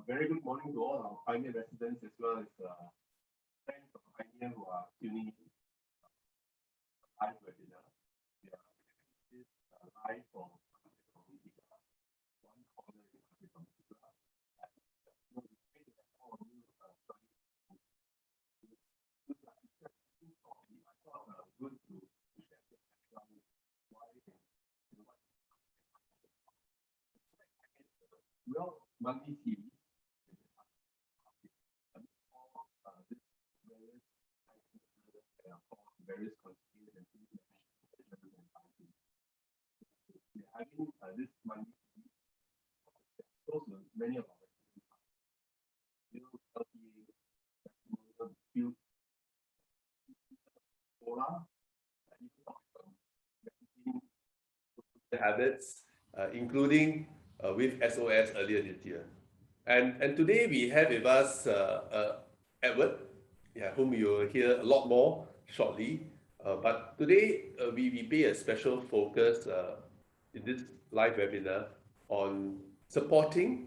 Very good morning to all our Pioneer residents as well as friends of Pioneer who are tuning in live webinar. We are this live from community, one corner in the computer. We pray that all of you joining good I thought good to share the background why and what well monthly series. Various constraints and things that we are having this money close to many of our LTA build solar habits, including with SOS earlier this year. And today we have with us Edward, whom you will hear a lot more shortly. But today we pay a special focus in this live webinar on supporting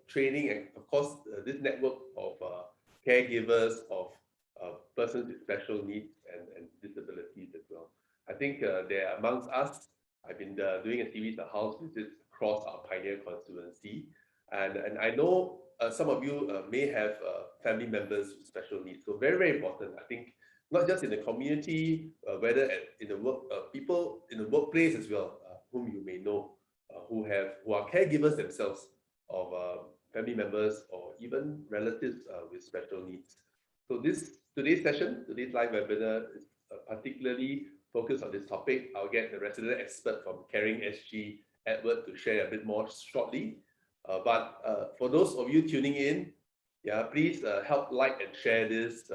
training, and of course this network of caregivers of persons with special needs and disabilities as well. I think they're amongst us. I've been doing a series of house visits across our Pioneer constituency, and I know some of you may have family members with special needs. So very, very important. I think not just in the community, whether in the work, people in the workplace as well, whom you may know, who are caregivers themselves of family members or even relatives with special needs. So today's live webinar is particularly focused on this topic. I'll get the resident expert from Caring SG, Edward, to share a bit more shortly. But for those of you tuning in, please help like and share this,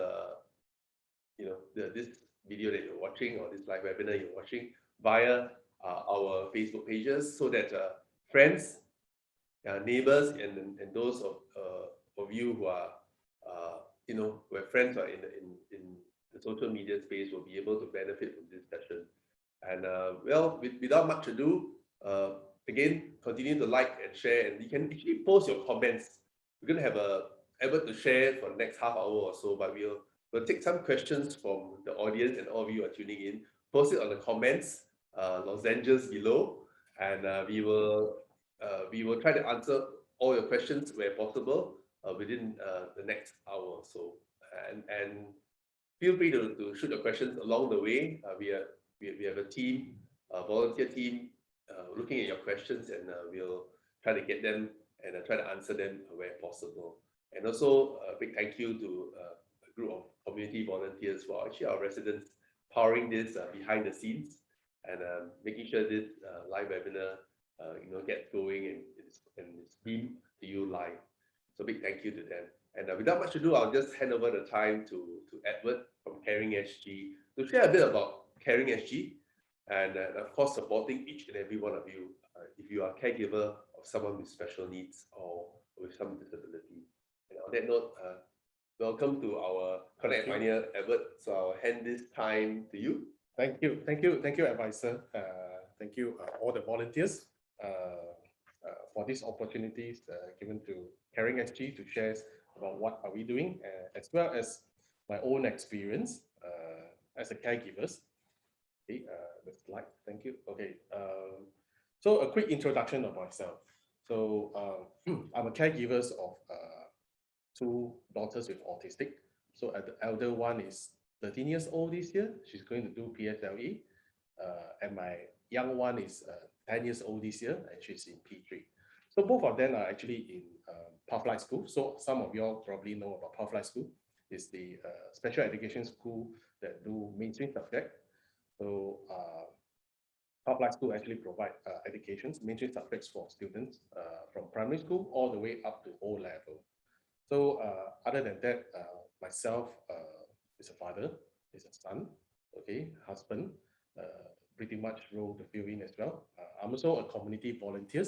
this video that you're watching or this live webinar you're watching via our Facebook pages, so that friends, neighbors, and those of you who are, where friends are in the social media space will be able to benefit from this session. And without much ado, again, continue to like and share, and you can actually post your comments. We're going to have Edward to share for the next half hour or so, but we'll take some questions from the audience, and all of you are tuning in. Post it on the comments, lozenges below, and we will try to answer all your questions where possible within the next hour or so. And feel free to shoot your questions along the way. We have a team, a volunteer team, looking at your questions, and we'll try to get them and try to answer them where possible. And also a big thank you to a group of community volunteers who are actually our residents powering this behind the scenes, and making sure this live webinar gets going and it's beamed to you live. So big thank you to them. And without much ado, I'll just hand over the time to Edward from Caring SG to share a bit about Caring SG, and of course supporting each and every one of you if you are a caregiver of someone with special needs or with some disability. And on that note, welcome to our Connect Pioneer, Edward. So I'll hand this time to you. Thank you, advisor. Thank you, all the volunteers, for these opportunities given to Caring SG to share about what are we doing, as well as my own experience as a caregivers. Okay, the slide. Thank you. Okay, so a quick introduction of myself. So I'm a caregiver of two daughters with autistic. So the elder one is 13 years old this year. She's going to do PSLE. And my young one is 10 years old this year, and she's in P3. So both of them are actually in Pathlight School. So some of you all probably know about Pathlight School. It's the special education school that do mainstream subject. So Pathlight School actually provide educations, mainstream subjects for students from primary school all the way up to O level. So other than that, myself is a father, is a son, okay, husband, pretty much role to fill in as well. I'm also a community volunteer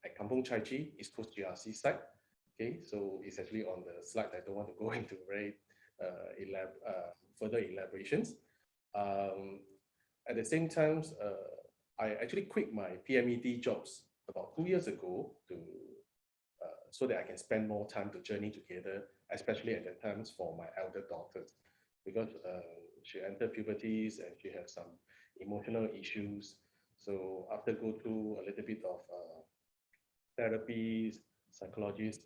at Kampong Chai Chi, East Coast GRC site. Okay, so it's actually on the slide. I don't want to go into very further elaborations. At the same time, I actually quit my PMED jobs about 2 years ago to so that I can spend more time to journey together, especially at the times for my elder daughters, because she entered puberties and she has some emotional issues. So after go through a little bit of therapies, psychologists,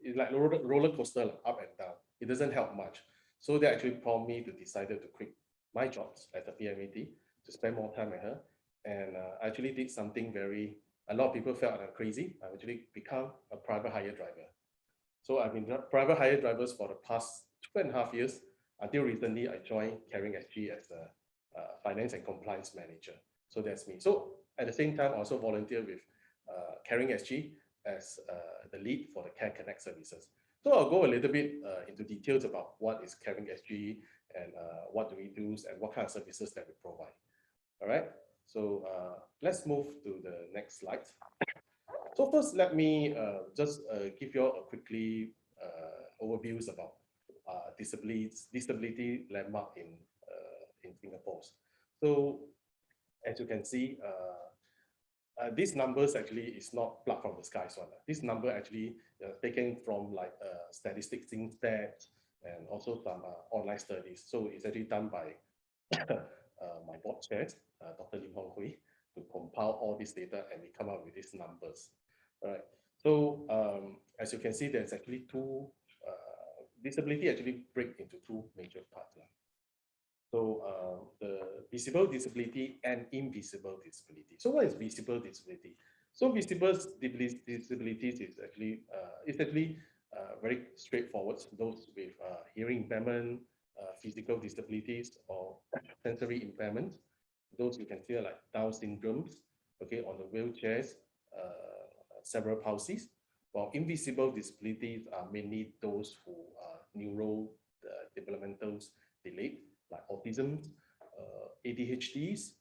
it's like roller coaster, like, up and down. It doesn't help much. So that actually prompted me to decided to quit my jobs at the PMAT to spend more time with her. And I actually did something a lot of people felt I'm crazy. I actually become a private hire driver. So I've been private hire drivers for the past 2.5 years until recently I joined Caring SG as a finance and compliance manager. So that's me. So at the same time, I also volunteer with Caring SG as the lead for the Care Connect services. So I'll go a little bit into details about what is Caring SG and what do we do and what kind of services that we provide. All right. So let's move to the next slide. So first, let me just give you a quickly overviews about disability landmark in Singapore. So as you can see, these numbers actually is not plucked from the skies one. This number actually taken from like statistics in stats and also some online studies. So it's actually done by my board chair, Dr. Lim Hong Hui, to compile all this data and we come up with these numbers. All right. So as you can see, there's actually disability actually break into two major parts. So the visible disability and invisible disability. So what is visible disability? So visible disabilities is actually very straightforward. Those with hearing impairment, physical disabilities, or sensory impairment. Those you can see like Down syndromes, okay, on the wheelchairs, cerebral palsies. While invisible disabilities are mainly those who are neuro developmental delayed, like autism, ADHDs,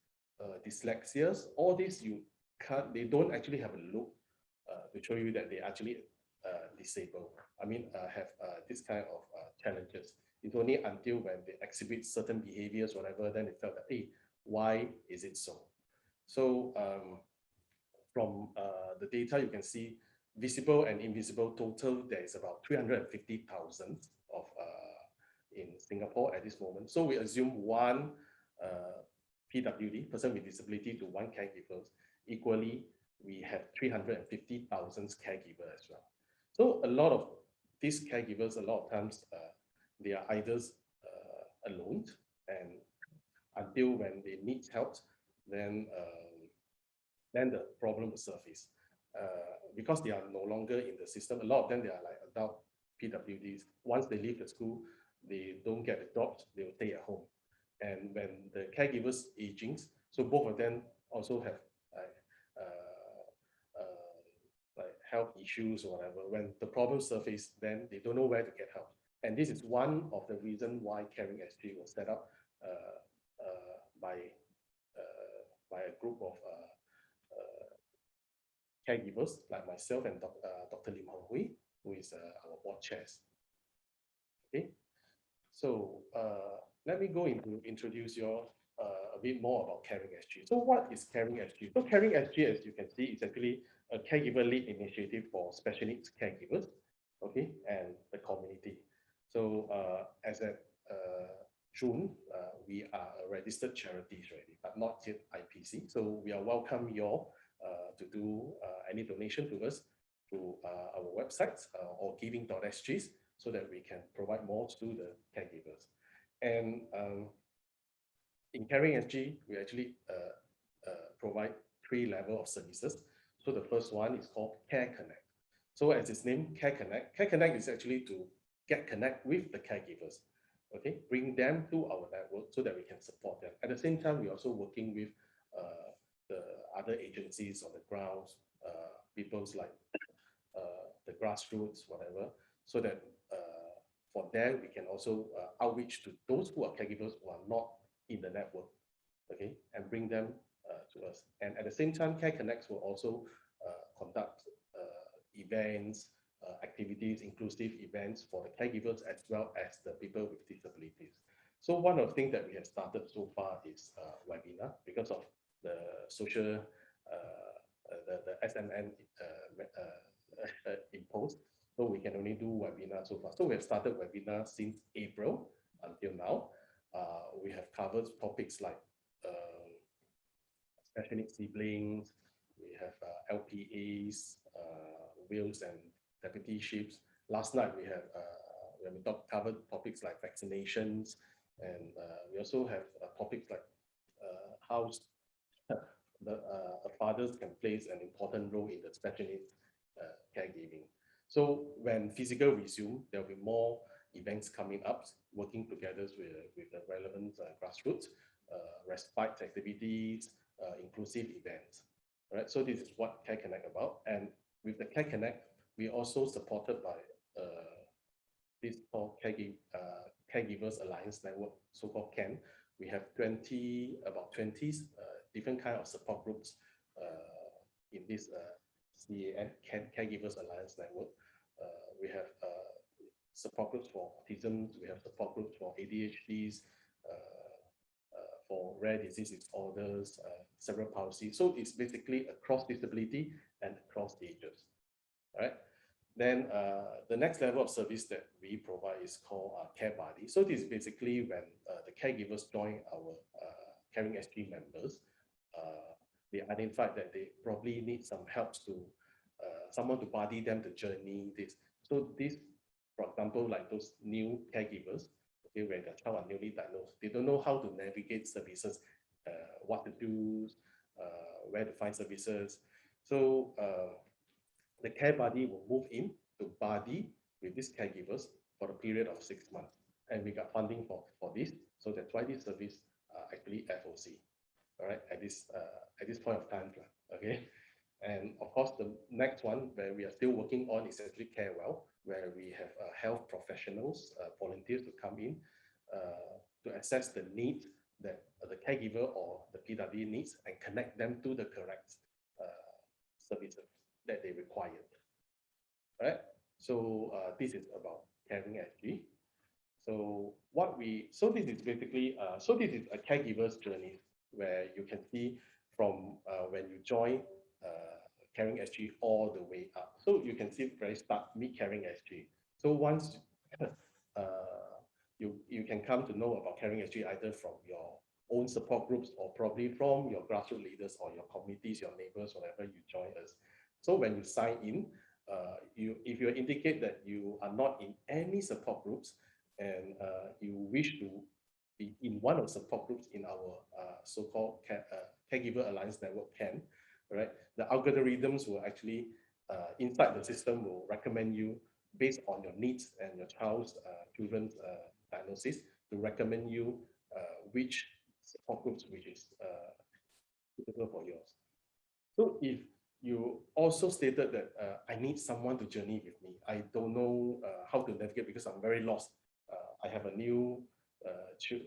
dyslexias. All these they don't actually have a look to show you that they actually disabled. I mean, have this kind of challenges. It's only until when they exhibit certain behaviors, whatever, then it felt that, hey, why is it so? So from the data, you can see visible and invisible total, there is about 350,000 of in Singapore at this moment. So we assume one PWD, person with disability, to one caregiver. Equally, we have 350,000 caregivers as well. So a lot of these caregivers, a lot of times, they are either alone, and until when they need help, then the problem will surface. Because they are no longer in the system, a lot of them, they are like adult PWDs. Once they leave the school, they don't get a job, they will stay at home. And when the caregivers aging, so both of them also have like health issues or whatever. When the problem surface, then they don't know where to get help. And this is one of the reasons why Caring SG was set up by a group of caregivers like myself and Dr. Lim Hong Hui, who is our board chairs. Okay, so let me go into introduce you a bit more about Caring SG. So what is Caring SG? So Caring SG, as you can see, is actually a caregiver-led initiative for special needs caregivers, okay, and the community. So as at June, we are a registered charity already, but not yet IPC. So we are welcome you all to do any donation to us through our website or giving.sg, so that we can provide more to the caregivers. And in Caring SG, we actually provide 3 levels of services. So the first one is called Care Connect. So as its name, Care Connect. Care Connect is actually to get connect with the caregivers, okay, bring them to our network so that we can support them. At the same time, we're also working with the other agencies on the ground, people's like the grassroots, whatever, so that for them, we can also outreach to those who are caregivers who are not in the network, okay, and bring them to us. And at the same time, Care Connects will also conduct events, activities, inclusive events for the caregivers as well as the people with disabilities. So one of the things that we have started so far is webinar, because of the social, the SMN imposed. So we can only do webinars so far. So we have started webinars since April until now. We have covered topics like special needs siblings, we have LPAs, wills and deputyships. Last night we have when we covered topics like vaccinations, and we also have topics like how fathers can play an important role in the special needs caregiving. So when physical resume, there will be more events coming up, working together with the relevant grassroots, respite activities, inclusive events. All right, so this is what Care Connect about. And with the Care Connect, we also supported by this called Caregivers Alliance Network, so-called CAN. We have about 20 different kind of support groups in this Caregivers Alliance Network. We have support groups for autism, we have support groups for ADHDs, for rare disease disorders, cerebral palsy. So it's basically across disability and across ages. All right. Then the next level of service that we provide is called Care Buddy. So this is basically when the caregivers join our Caring SG members, they identified that they probably need some help to someone to buddy them to journey this. So this, for example, like those new caregivers, okay, when their child are newly diagnosed, they don't know how to navigate services, what to do, where to find services. So the Care Buddy will move in to buddy with these caregivers for a period of 6 months. And we got funding for this. So that's why this service actually FOC, all right, at this point of time, okay? And of course, the next one where we are still working on is actually Care Well, where we have health professionals, volunteers to come in to assess the need that the caregiver or the PW needs and connect them to the correct services that they required. Right? So this is about Caring SG. So this is basically, this is a caregiver's journey where you can see from when you join Caring SG all the way up. So you can see very start meet Caring SG. So once you can come to know about Caring SG either from your own support groups or probably from your grassroots leaders or your communities, your neighbors, whatever you join us. So when you sign in, if you indicate that you are not in any support groups and you wish to be in one of the support groups in our so-called Caregiver Alliance Network CAN, right? The algorithms will actually, inside the system, will recommend you based on your needs and your children's diagnosis to recommend you which support groups which is suitable for yours. So if you also stated that I need someone to journey with me, I don't know how to navigate because I'm very lost. I have a new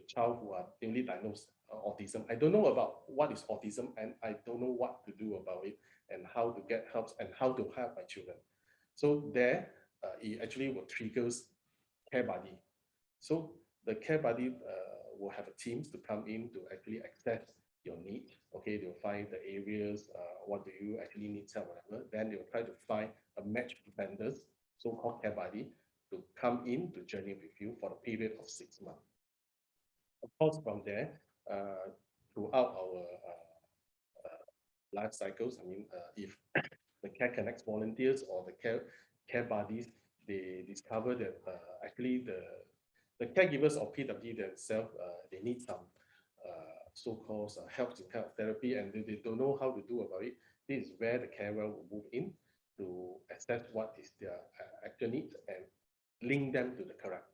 child who are newly diagnosed autism. I don't know about what is autism and I don't know what to do about it and how to get help and how to help my children. So there, it actually will triggers Care Buddy. So the Care Buddy will have a teams to come in to actually access your need. Okay, they'll find the areas, what do you actually need help, whatever. Then they'll try to find a match vendors, so-called Care Buddy, to come in to journey with you for a period of 6 months. Of course, from there, throughout our life cycles, I mean, if the Care Connect volunteers or the care buddies, they discover that actually the caregivers of PW themselves, they need some so-called help in kind of therapy and they don't know how to do about it. This is where the carer will move in to assess what is their actual needs and link them to the correct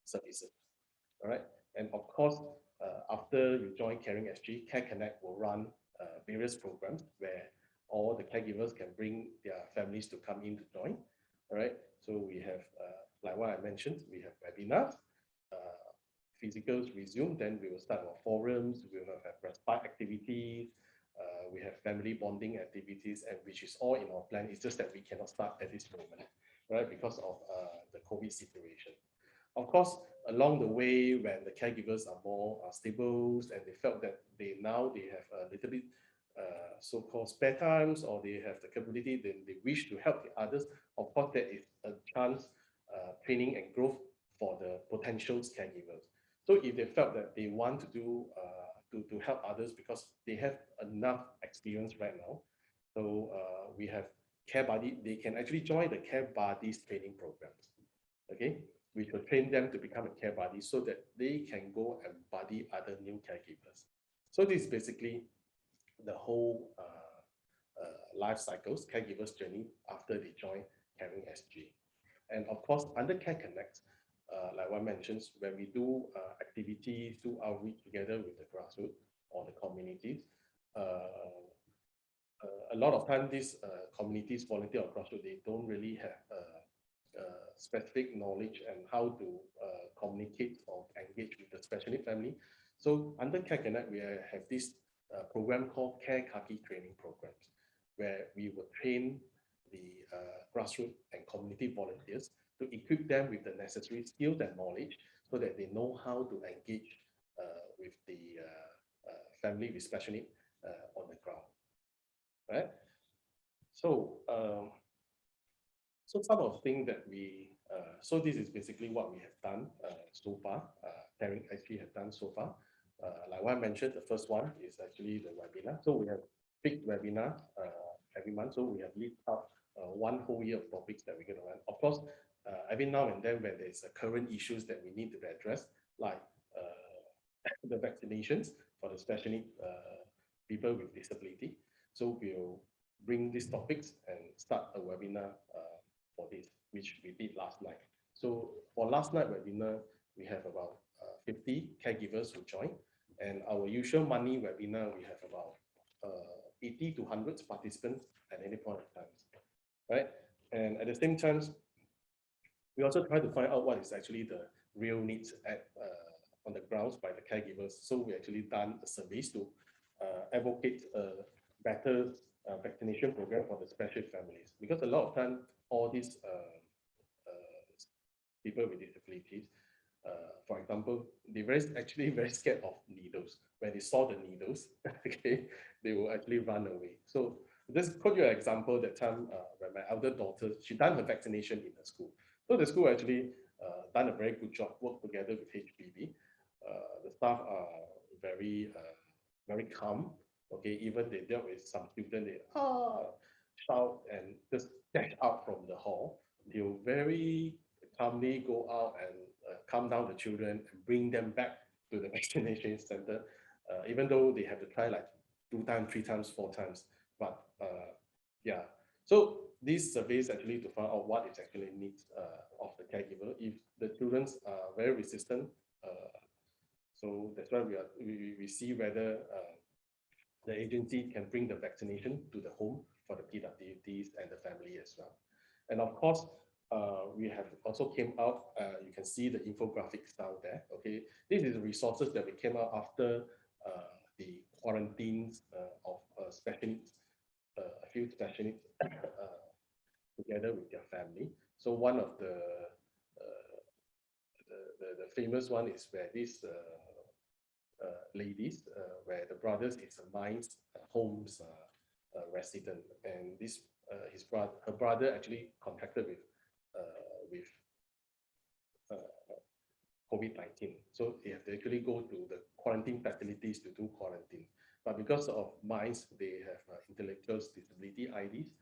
services. All right. And of course, after you join Caring SG, Care Connect will run various programs where all the caregivers can bring their families to come in to join. All right. So we have, like what I mentioned, we have webinars, physicals resume, then we will start our forums, we will have respite activities, we have family bonding activities, and which is all in our plan. It's just that we cannot start at this moment, right? Because of the COVID situation. Of course, along the way, when the caregivers are more stable and they felt that they have a little bit so-called spare times, or they have the capability, then they wish to help the others, of course, there is a chance, training and growth for the potential caregivers. So if they felt that they want to do to help others because they have enough experience right now, so we have care buddy. They can actually join the care buddies training programs. Okay, we will train them to become a care buddy so that they can go and buddy other new caregivers. So this is basically the whole life cycles, caregivers journey after they join Caring SG. And of course, under Care Connect, like one mentions, when we do activities, do outreach together with the grassroots or the communities, a lot of time these communities, volunteer or grassroots, they don't really have specific knowledge and how to communicate or engage with the special need family. So under Care Connect, we have this program called caregi training programs, where we will train the grassroots and community volunteers to equip them with the necessary skills and knowledge so that they know how to engage with the family with special need on the ground. Right? So, so some of the things that so this is basically what we have done so far. Caring actually have done so far. Like what I mentioned, the first one is actually the webinar. So we have big webinar every month. So we have listed out one whole year of topics that we're going to run. Of course, every now and then when there's current issues that we need to address, like the vaccinations for the special need people with disability. So we'll bring these topics and start a webinar for this, which we did last night. So for last night webinar, we have about 50 caregivers who joined, and our usual money webinar, we have about 80 to 100 participants at any point of time, right? And at the same time, we also try to find out what is actually the real needs at on the grounds by the caregivers. So we actually done a surveys to advocate a better vaccination program for the special families, because a lot of time all these people with disabilities, for example, they actually very scared of needles. When they saw the needles, okay, they will actually run away. So just quote you an example that time when my elder daughter, she done her vaccination in the school. So the school actually done a very good job, work together with HPB. The staff are very calm. Okay, even they dealt with some students, they shout and just dash out from the hall. They'll very calmly go out and calm down the children and bring them back to the vaccination center, even though they have to try like 2 times, 3 times, 4 times. But yeah, so these surveys actually to find out what is actually needs of the caregiver. If the children are very resistant, so that's why we see whether the agency can bring the vaccination to the home for the PWDs and the family as well. And of course, we have also came out, you can see the infographics down there, okay? This is the resources that we came out after the quarantines of special needs, a few special needs together with their family. So one of the famous one is where these ladies, where the brothers is a Mines Homes resident, and this her brother actually contacted with COVID-19. So they have to actually go to the quarantine facilities to do quarantine. But because of Mines, they have intellectual disability IDs.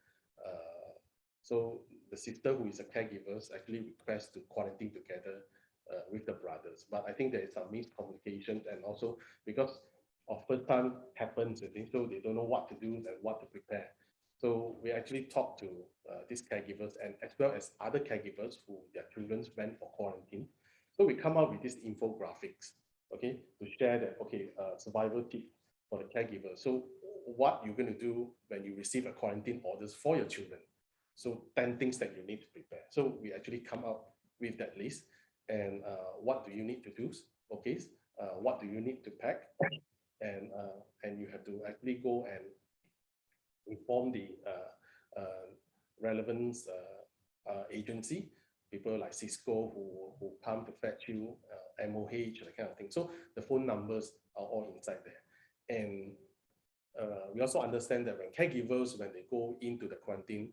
So the sister who is a caregiver actually requests to quarantine together with the brothers. But I think there is some miscommunication, and also because of first time happens, I think, so they don't know what to do and what to prepare. So we actually talked to these caregivers, and as well as other caregivers who their children went for quarantine. So we come up with these infographics, okay, to share that, okay, survival tip for the caregiver. So what you're going to do when you receive a quarantine orders for your children. So 10 things that you need to prepare. So we actually come up with that list, and what do you need to do? Okay, what do you need to pack? And you have to actually go and inform the relevant agency, people like Cisco who come to fetch you, MOH, that kind of thing. So the phone numbers are all inside there. And we also understand that when caregivers, when they go into the quarantine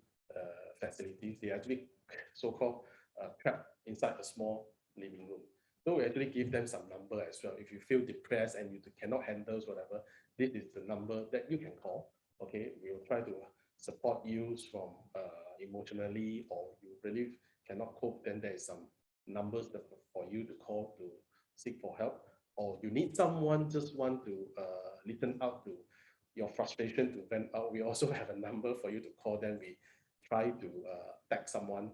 facilities, they actually so-called trapped inside a small living room. So we actually give them some number as well. If you feel depressed and you cannot handle whatever, this is the number that you can call. Okay, we will try to support you from emotionally, or you really cannot cope, then there is some numbers for you to call to seek for help, or you need someone just want to listen out to your frustration to vent out. We also have a number for you to call. Then we try to tag someone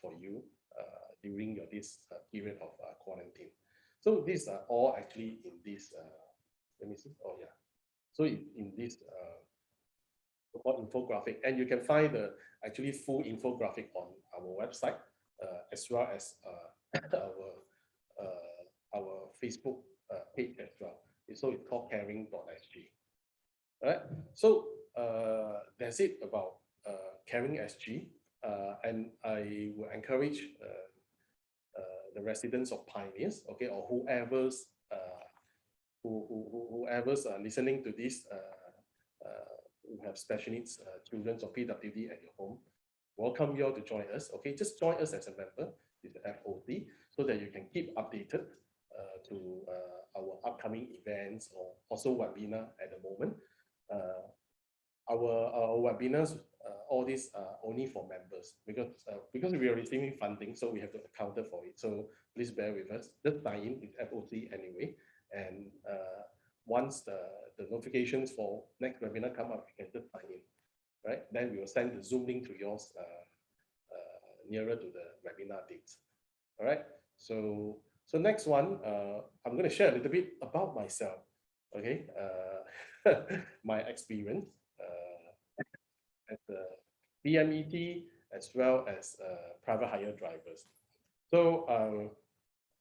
for you during this period of quarantine. So these are all actually in this. Let me see. Oh yeah. So in this infographic, and you can find the actually full infographic on our website as well as our Facebook page as well. So it's called caring.sg. All right. So that's it about Caring SG, and I will encourage the residents of Pioneers, okay, or whoever's whoever's listening to this, who have special needs children or PWD at your home, welcome you all to join us. Okay, just join us as a member with the FOD so that you can keep updated to our upcoming events or also webinar at the moment. Our webinars, all these are only for members because we are receiving funding, so we have to account for it. So please bear with us. Just sign in with FOC anyway, and once the notifications for next webinar come up, you can just sign in, right? Then we will send the Zoom link to yours nearer to the webinar dates. All right. So next one, I'm going to share a little bit about myself. Okay, my experience as a PMET as well as private hire drivers. So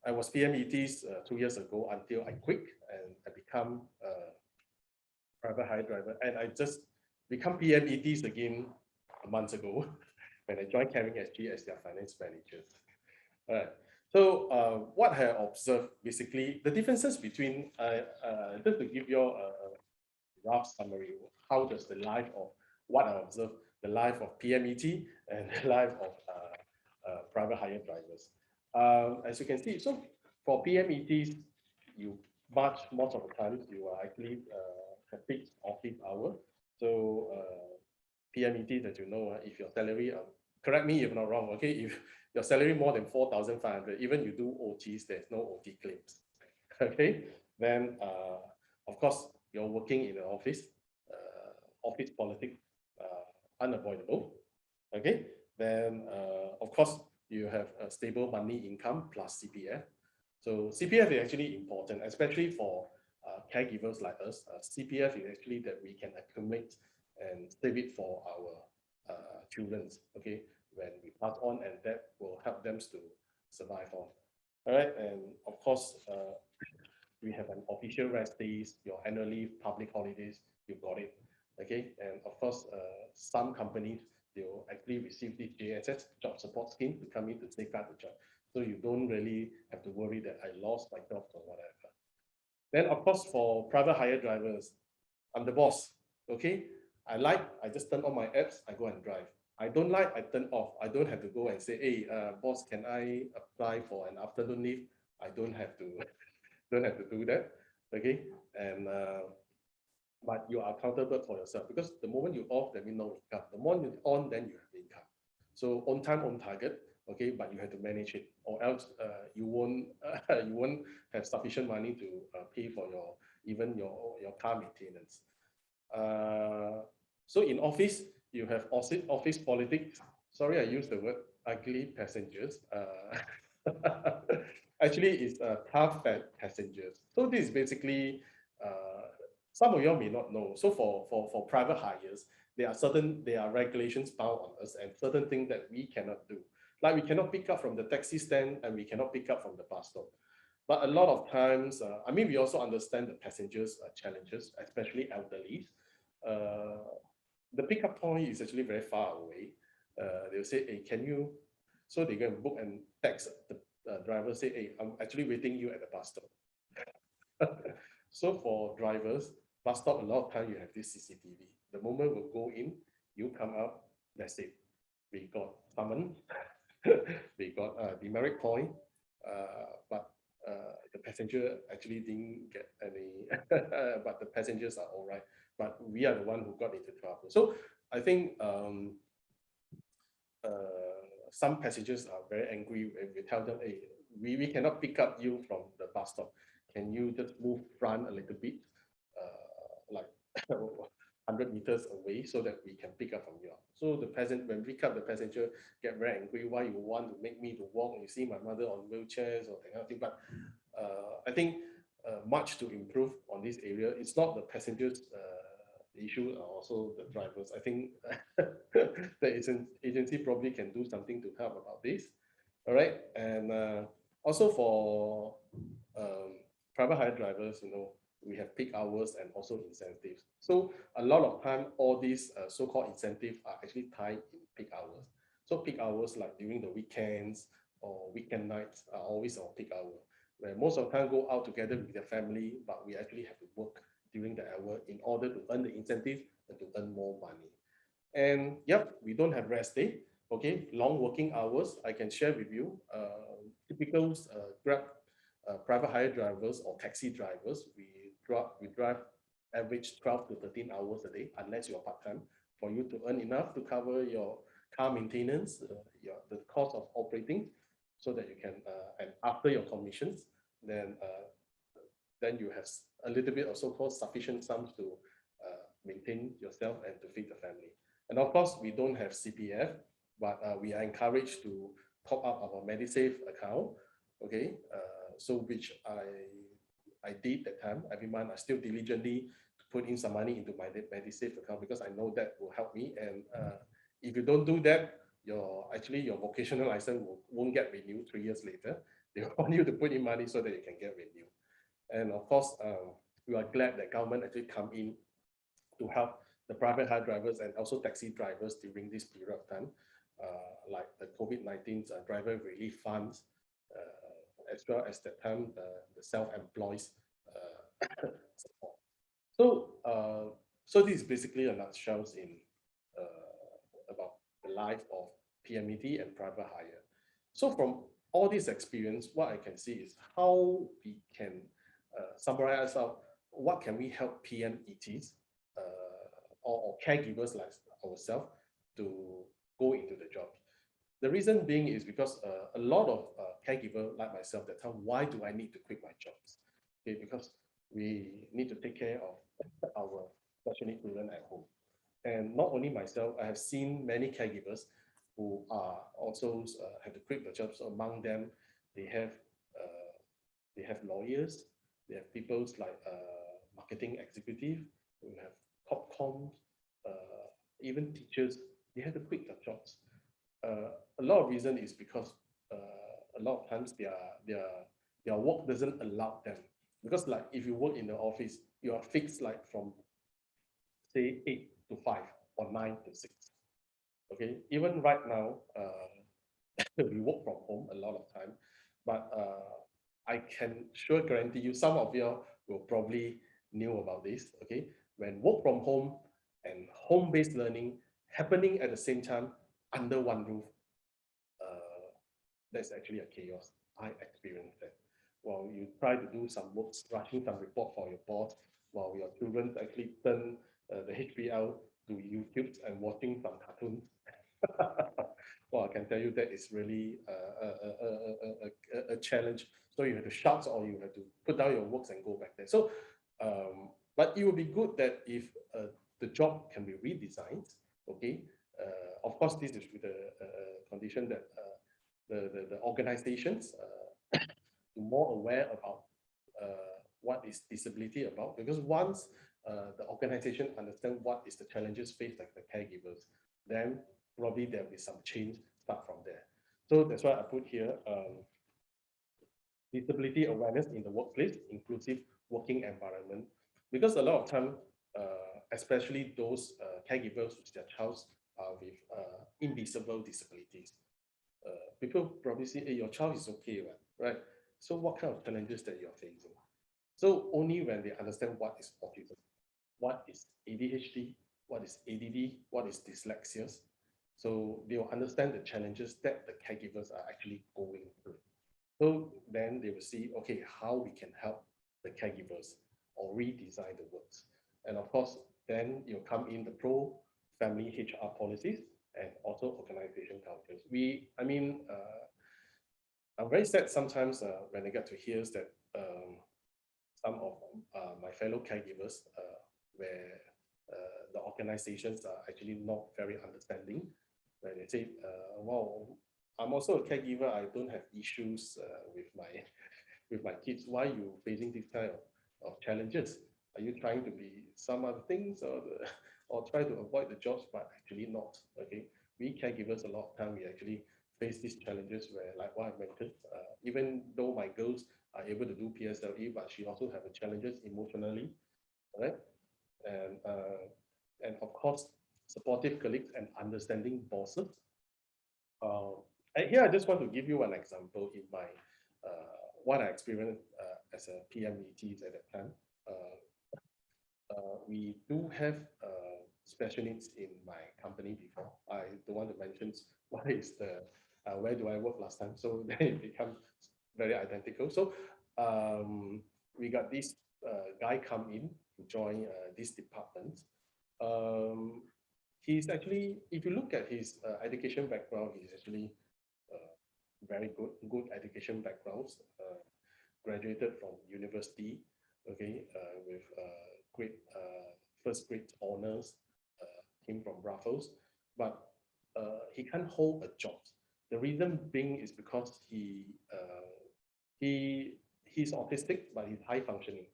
I was PMETs 2 years ago until I quit and I become a private hire driver, and I just become PMETs again a month ago when I joined Caring SG as their finance manager. All right. So what I observed, basically, the differences between, just to give you a rough summary, how does the life of what I observed, the life of PMET and the life of private hire drivers. As you can see, so for PMETs, most of the times you are actually a fixed office hour. So PMET that you know, if your salary, correct me if I'm not wrong, okay, if your salary more than 4,500, even you do OTs, there's no OT claims, okay? Then, of course, you're working in an office, office politics, unavoidable, okay? Then, of course, you have a stable monthly income plus CPF. So CPF is actually important, especially for caregivers like us. CPF is actually that we can accumulate and save it for our children, okay, when we pass on, and that will help them to survive on. All right, and of course, we have an official rest days, your annual leave, public holidays, you got it, okay? And of course, some companies, they will actually receive the JSS, job support scheme, to come in to safeguard the job. So you don't really have to worry that I lost my job or whatever. Then of course, for private hire drivers, I'm the boss, okay? I just turn on my apps, I go and drive. I don't like, I turn off. I don't have to go and say, hey, boss, can I apply for an afternoon leave? I don't have to, don't have to do that, okay? And but you are accountable for yourself, because the moment you off, that means no income. The moment you on, then you have income. So on time, on target, okay, but you have to manage it, or else you won't have sufficient money to pay for even your car maintenance. So in office, you have office politics. Sorry, I used the word ugly passengers. Actually, it's tough passengers. So this is basically, some of you may not know. So for private hires, there are regulations bound on us and certain things that we cannot do. Like we cannot pick up from the taxi stand and we cannot pick up from the bus stop. But a lot of times, I mean, we also understand the passengers' challenges, especially elderly. The pickup point is actually very far away. They'll say, hey, can you? So they go and book and text the driver, say, hey, I'm actually waiting you at the bus stop. So for drivers, bus stop, a lot of time you have this CCTV. The moment we go in, you come out, that's it. We got summon, we got demerit point, but the passenger actually didn't get any, but the passengers are all right. But we are the one who got into trouble. So I think some passengers are very angry when we tell them, hey, we cannot pick up you from the bus stop. Can you just move front a little bit, like 100 meters away so that we can pick up from you? So the passenger, when we pick up, the passenger get very angry. Why you want to make me to walk? You see my mother on wheelchairs or that kind of thing. But I think much to improve on this area. It's not the passengers issue, are also the drivers. I think the agency probably can do something to help about this. All right, and also for private hire drivers, we have peak hours and also incentives. So a lot of time, all these so-called incentives are actually tied in peak hours. So peak hours like during the weekends or weekend nights are always our peak hour, where most of the time go out together with their family, but we actually have to work during the hour in order to earn the incentive and to earn more money. And yep, we don't have rest day. Okay, long working hours. I can share with you typical Grab private hire drivers or taxi drivers. We drive average 12 to 13 hours a day, unless you're part time, for you to earn enough to cover your car maintenance, the cost of operating, so that you can and after your commissions, then you have a little bit of so-called sufficient sums to maintain yourself and to feed the family. And of course, we don't have CPF, but we are encouraged to top up our MediSave account. Okay, so which I did that time. Every month, I still diligently put in some money into my MediSave account because I know that will help me. And if you don't do that, your vocational license won't get renewed 3 years later. They want you to put in money so that you can get renewed. And of course, we are glad that government actually come in to help the private hire drivers and also taxi drivers during this period of time, like the COVID-19 driver relief funds, as well as that time the self-employed support. So this is basically a nutshell in about the life of PMET and private hire. So from all this experience, what I can see is how we can summarize out what can we help PMETs or caregivers like ourselves to go into the job. The reason being is because a lot of caregivers like myself that tell, why do I need to quit my jobs? Okay, because we need to take care of our special needs children at home. And not only myself, I have seen many caregivers who are also have to quit their jobs. Among them, they have lawyers, they have people like marketing executive, we have top coms, even teachers. They have to quit their jobs. A lot of reason is because a lot of times their work doesn't allow them. Because like if you work in the office, you are fixed like from say 8 to 5 or 9 to 6. Okay, even right now, we work from home a lot of time, but I can sure guarantee you, some of you will probably knew about this. Okay, when work from home and home-based learning happening at the same time under one roof, that's actually a chaos. I experienced that. While you try to do some work, rushing some report for your boss, while your children actually turn the HBL to YouTube and watching some cartoons. Well, I can tell you that is really a challenge. So you have to shout or you have to put down your works and go back there. So, but it would be good that if the job can be redesigned. Okay, of course, this is with the condition that the organizations more aware about what is disability about, because once the organization understand what is the challenges faced by the caregivers, then probably there will be some change start from there. So that's why I put here disability awareness in the workplace, inclusive working environment, because a lot of time, especially those caregivers with their child with invisible disabilities, people probably say, hey, your child is okay, right? So what kind of challenges that you're facing? So only when they understand what is autism, what is ADHD, what is ADD, what is dyslexia. So they will understand the challenges that the caregivers are actually going through. So then they will see, okay, how we can help the caregivers or redesign the works. And of course, then you come in the pro-family HR policies and also organization cultures. I'm very sad sometimes when I get to hear that some of my fellow caregivers where the organizations are actually not very understanding when they say, well, I'm also a caregiver, I don't have issues with my kids. Why are you facing this kind of challenges? Are you trying to be some other things or try to avoid the jobs, but actually not, okay? We caregivers, a lot of time, we actually face these challenges where, like what I mentioned, even though my girls are able to do PSLE, but she also have challenges emotionally, right? And of course, supportive colleagues and understanding bosses. And here I just want to give you an example in my what I experienced as a PMET at that time. We do have special needs in my company before. I don't want to mention what is the where do I work last time, so then it becomes very identical. So we got this guy come in to join this department. He's actually, if you look at his education background, he's actually very good education backgrounds. Graduated from university, okay, with great first grade honors, came from Raffles, but he can't hold a job. The reason being is because he's autistic, but he's high functioning.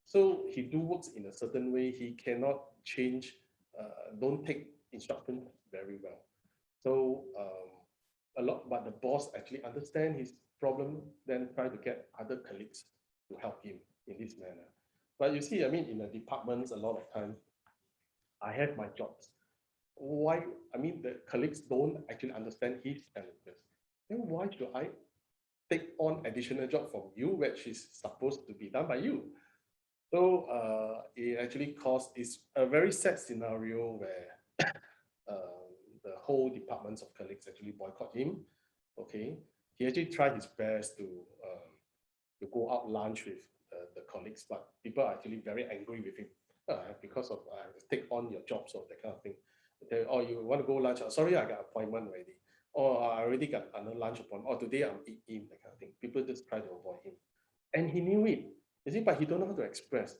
So he do works in a certain way. He cannot change, don't take instruction very well. So a lot, but the boss actually understand his problem, then try to get other colleagues to help him in this manner. But you see, I mean, in the departments, a lot of times, I have my jobs. Why? I mean, the colleagues don't actually understand his challenges. Then why should I take on additional job from you, which is supposed to be done by you? So it actually caused, it's a very sad scenario where the whole departments of colleagues actually boycott him. Okay, he actually tried his best to go out lunch with the colleagues, but people are actually very angry with him because of take on your jobs or that kind of thing. They, oh, you want to go lunch? Sorry, I got appointment already. Or I already got another lunch appointment. Or today I'm in, that kind of thing. People just try to avoid him, and he knew it. You see, but he don't know how to express.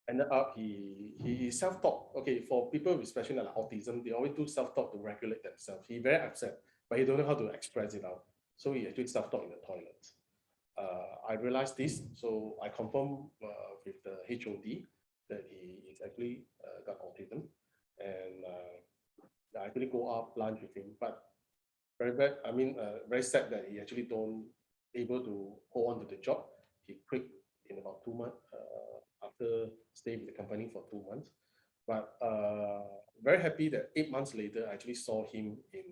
Ended up he self-taught. Okay, for people with especially like autism, they always do self-taught to regulate themselves. He very upset, but he don't know how to express it out. So he actually self-taught in the toilet. I realized this, so I confirmed with the HOD that he is actually got autism, and I actually go out lunch with him. But very bad. I mean, very sad that he actually don't able to hold on to the job. He quit in about 2 months after staying with the company for 2 months. But very happy that 8 months later, I actually saw him in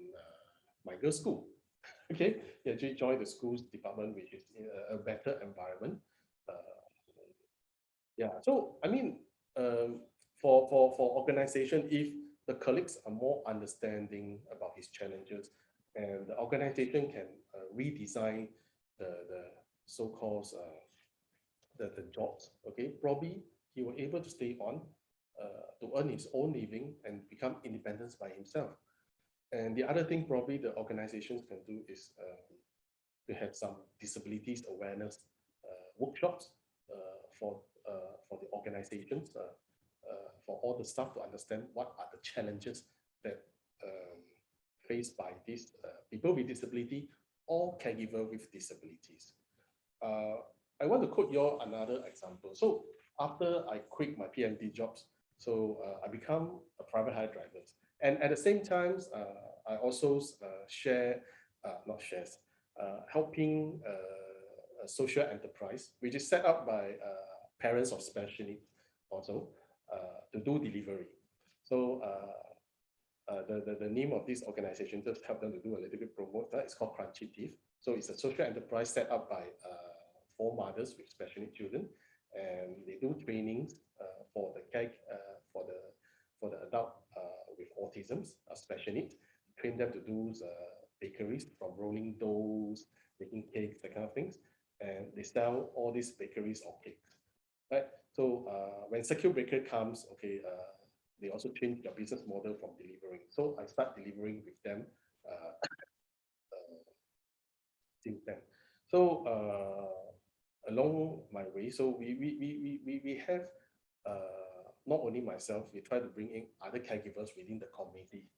my girls' school. Okay, he actually joined the schools department, which is a better environment. Yeah, so I mean, for organization, if the colleagues are more understanding about his challenges, and the organization can redesign the so-called the jobs, okay, probably he will able to stay on to earn his own living and become independent by himself. And the other thing probably the organizations can do is to have some disabilities awareness workshops for the organizations, for all the staff to understand what are the challenges that faced by these people with disability or caregiver with disabilities. I want to quote you another example. So after I quit my PMD jobs, so I become a private hire driver. And at the same time, I also share, not shares, helping a social enterprise, which is set up by parents of special needs also to do delivery. So the name of this organization just help them to do a little bit promote that. It's called Crunchy Teeth. So it's a social enterprise set up by 4 mothers with special needs children. and they do trainings for the for the adult with autism, special needs. Train them to do bakeries, from rolling doughs, making cakes, that kind of things, and they sell all these bakeries or cakes, right? So when circuit breaker comes, okay, they also change their business model from delivering. So I start delivering with them uh, since then. So along my way, so we have not only myself, we try to bring in other caregivers within the community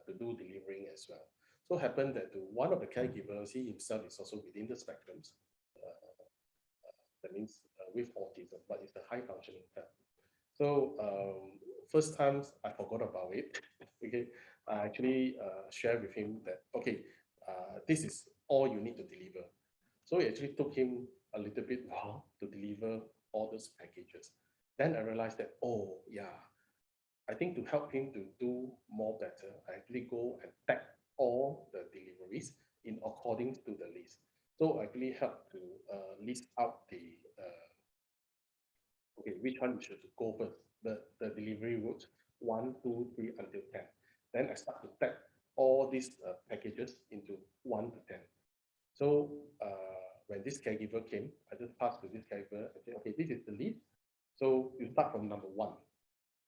to do delivering as well. So happened that one of the caregivers, he himself is also within the spectrums. That means with autism, but it's a high functioning type. So first time I forgot about it. Okay, I actually shared with him that okay, this is all you need to deliver. So it actually took him a little bit while to deliver all those packages. Then I realized that oh yeah, I think to help him to do more better, I actually go and tag all the deliveries in according to the list. So I actually help to list out the okay, which one we should go first, the delivery route, 1, 2, 3 until 10. Then I start to tag all these packages into 1 to 10. So when this caregiver came, I just passed to this caregiver and say, okay, this is the list. So you start from number 1.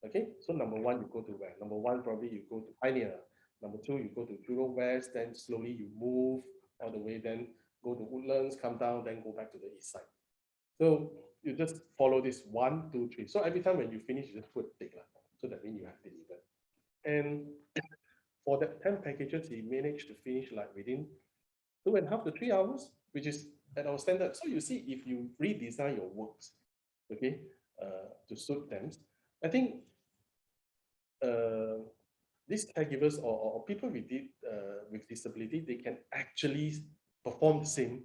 Okay, so number 1, you go to where? Number 1, probably you go to Pioneer. Number 2, you go to Jurong West, then slowly you move all the way, then go to Woodlands, come down, then go back to the east side. So you just follow this 1, 2, 3. So every time when you finish, you just put tick. So that means you have delivered. And for that 10 packages, he managed to finish like within 2.5 to 3 hours, which is at our standard. So you see, if you redesign your works, okay, to suit them, I think these caregivers or people with disability, they can actually perform the same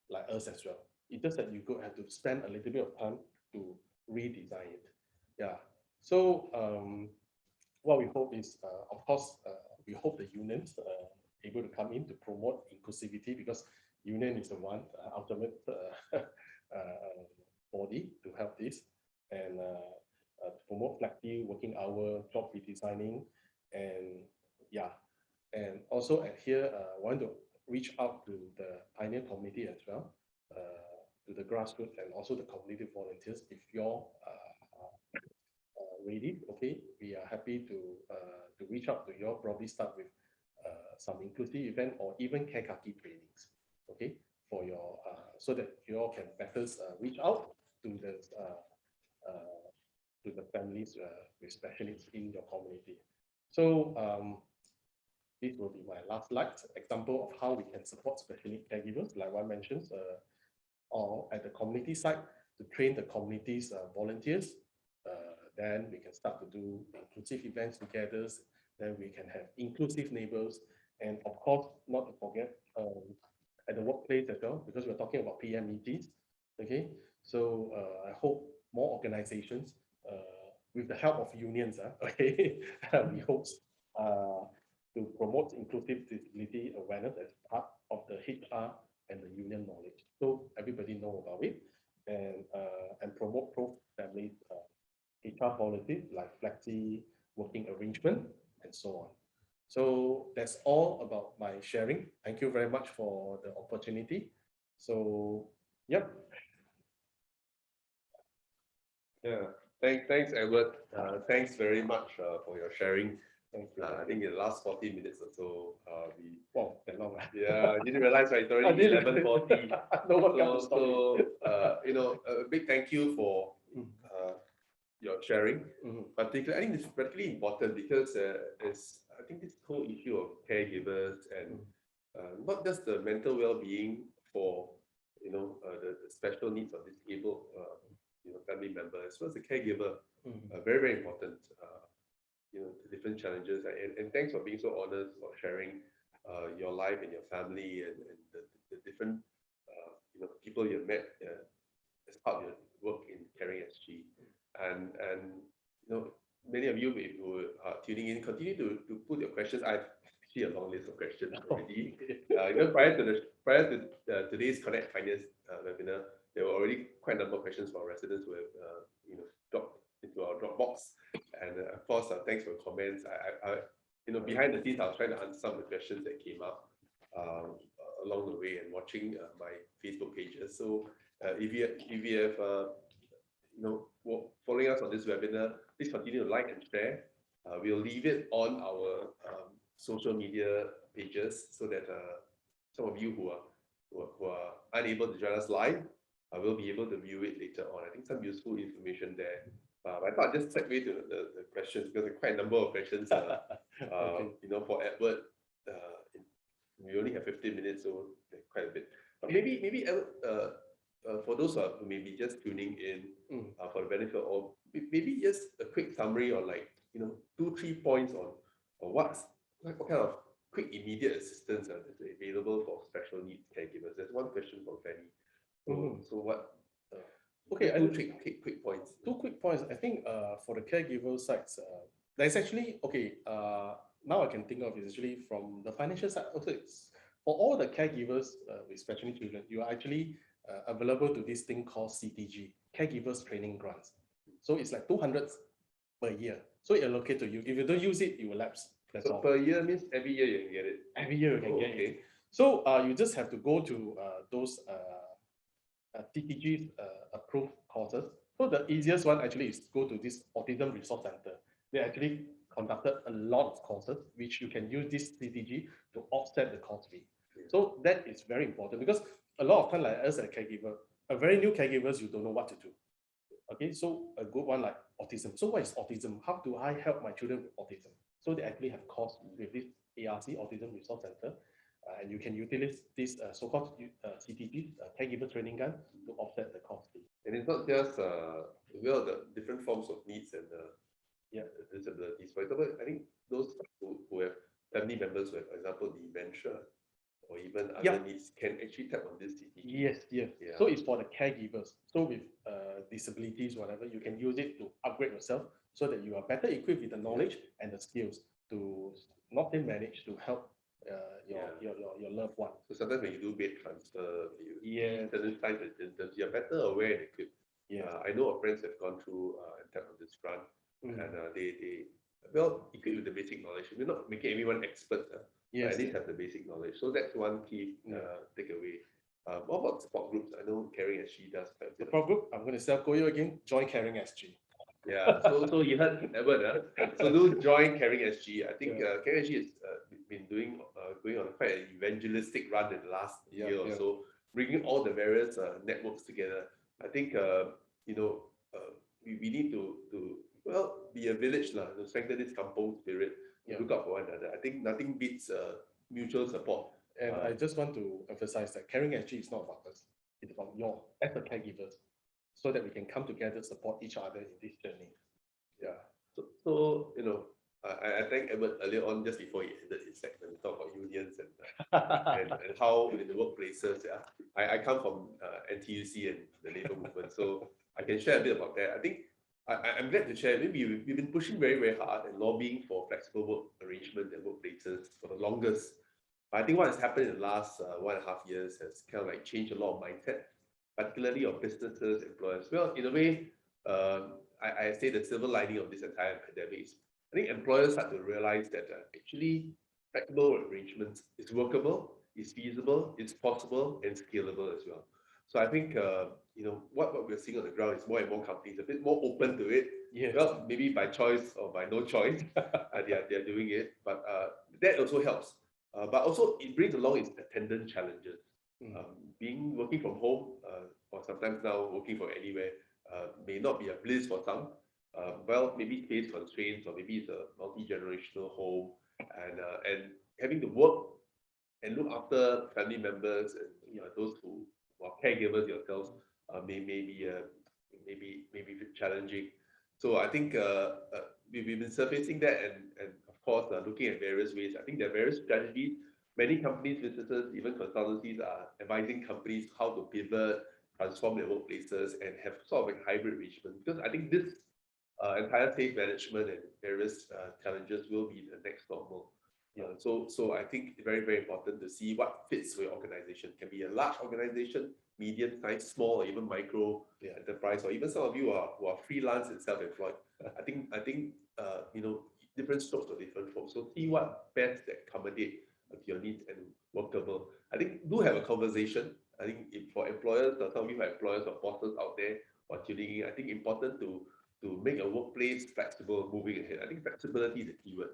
like us as well. It's just that you go have to spend a little bit of time to redesign it. Yeah. So what we hope is, of course, we hope the unions able to come in to promote inclusivity, because union is the one ultimate body to help this, and to promote flexi working hour, job redesigning, and yeah, and also at here, want to reach out to the pioneer community as well, to the grassroots and also the community volunteers. If you're ready, okay, we are happy to reach out to you all. Probably start with some inclusive event or even caregiving trainings, okay, for your so that you all can better reach out to the families with special needs in your community. So this will be my last slide example of how we can support special need caregivers, like one mentions, or at the community side to train the community's volunteers. Then we can start to do inclusive events together. Then we can have inclusive neighbors, and of course, not to forget at the workplace as well, because we're talking about PMETs. Okay, so I hope more organizations, with the help of unions, okay, we hope to promote inclusive disability awareness as part of the HR and the union knowledge, so everybody know about it, and promote pro-family HR policies like flexi working arrangement and so on. So that's all about my sharing. Thank you very much for the opportunity. So, yep. Yeah, thanks, Edward. Thanks very much for your sharing. Thank you. I think in the last 40 minutes or so, wow, that long. yeah, I didn't realize it's already 11:40. No one got to So, stop me. you know, a big thank you for your sharing. Particularly, I think it's particularly important because I think this whole issue of caregivers and not just the mental well-being for the special needs of disabled family member, as well as the caregiver, very, very important. The different challenges, and thanks for being so honest for sharing your life and your family and the different people you met as part of your work in Caring SG, and many of you who are tuning in, continue to put your questions. I see a long list of questions already. Prior to today's Connect Finance webinar, there were already quite a number of questions from our residents who have dropped into our Dropbox, and of course thanks for your comments. Behind the scenes I was trying to answer some of the questions that came up along the way and watching my Facebook pages. So if you have following us on this webinar, please continue to like and share. We'll leave it on our social media pages so that some of you who are unable to join us live will be able to view it later on. I think some useful information there. I thought I'd just segue to the questions, because there are quite a number of questions. Okay. For Edward, we only have 15 minutes, so quite a bit. But maybe Edward, for those who may be just tuning in for the benefit of, maybe just a quick summary or 2-3 points on what kind of quick immediate assistance is available for special needs caregivers. There's one question from Fanny. So what? Okay, two quick points. 2 quick points. I think for the caregiver sides, there's actually now I can think of is actually from the financial side. Also, for all the caregivers with special needs children, you are actually available to this thing called CTG, Caregivers Training Grants. So it's like 200 per year. So it allocates to you. If you don't use it, it will lapse. That's all. Per year means every year you can get it. Every year you can get it. So you just have to go to those CTG approved courses. So the easiest one actually is go to this Autism Resource Center. They actually conducted a lot of courses, which you can use this CTG to offset the cost fee. So that is very important, because a lot of time, like as a caregiver, a very new caregivers, you don't know what to do. Okay, so a good one like autism. So what is autism? How do I help my children with autism? So they actually have course with this ARC, Autism Resource Center, and you can utilize this so-called CTG, caregiver training gun, to offset the cost fee. And it's not just the different forms of needs and disabilities. For example, I think those who have family members who have, for example, dementia or even other needs can actually tap on this CTG. Yes. So it's for the caregivers. So with disabilities, whatever, you can use it to upgrade yourself so that you are better equipped with the knowledge and the skills to not only manage to help your loved one. So sometimes when you do bed transfer, certain types of symptoms, you're better aware and equipped. I know of friends have gone through and tapped on this grant, and they well equipped with the basic knowledge. We're not making everyone expert, but at least have the basic knowledge. So that's one key takeaway. What about support groups? I know Caring SG does quite a bit. Support group, I'm going to sell you again. Join Caring SG. Yeah, so you heard Edward, so do join Caring SG. I think Caring SG has been going on quite an evangelistic run in the last year or so, bringing all the various networks together. I think we need to be a village to strengthen this kampong spirit, look out for one another. I think nothing beats mutual support. And I just want to emphasize that Caring SG is not about us; it's about your as a caregivers, so that we can come together, support each other in this journey. So I thank Edward earlier on, just before he ended his segment, to talk about unions and how in the workplaces. I come from NTUC and the labour movement, so I can share a bit about that. I think I'm glad to share. Maybe we've been pushing very, very hard and lobbying for flexible work arrangements and workplaces for the longest. But I think what has happened in the last 1.5 years has kind of changed a lot of mindset, particularly of businesses, employers. Well, in a way, I say the silver lining of this entire pandemic is I think employers start to realize that actually flexible arrangements is workable, is feasible, it's possible, and scalable as well. So I think what we're seeing on the ground is more and more companies a bit more open to it. Well, maybe by choice or by no choice, they're doing it. But that also helps. But also it brings along its attendant challenges. Working from home, or sometimes now working from anywhere, may not be a bliss for some. Maybe space constraints, or maybe it's a multi-generational home, and having to work and look after family members and those who are caregivers yourselves may be challenging. So I think we've been surfacing that and of course looking at various ways. I think there are various strategies. Many companies, businesses, even consultancies are advising companies how to pivot, transform their workplaces, and have sort of a hybrid arrangement. Because I think this entire safe management and various challenges will be the next normal. So I think it's very, very important to see what fits for your organization. It can be a large organization, medium-sized, small, or even micro enterprise, or even some of you who are freelance and self-employed. Different strokes for different folks. So see what best accommodate your needs and workable. I think do have a conversation. I think if for employers, or some of you are employers or bosses out there or tuning in, I think important to make a workplace flexible moving ahead. I think flexibility is the keyword.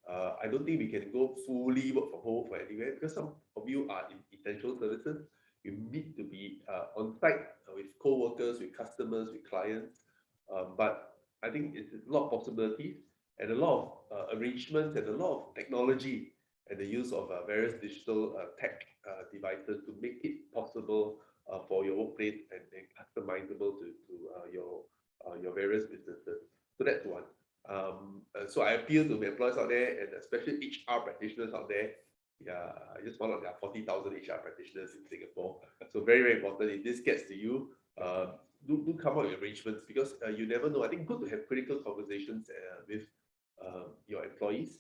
I don't think we can go fully work from home for anywhere because some of you are in essential services. You need to be on site with co-workers, with customers, with clients. But I think it's a lot of possibilities and a lot of arrangements and a lot of technology and the use of various digital tech devices to make it possible for your workplace and customizable to your various businesses. So that's one. So I appeal to employers out there and especially HR practitioners out there. Yeah, I just found out there are 40,000 HR practitioners in Singapore. So very, very important. If this gets to you, do come up with arrangements because you never know. I think good to have critical conversations with your employees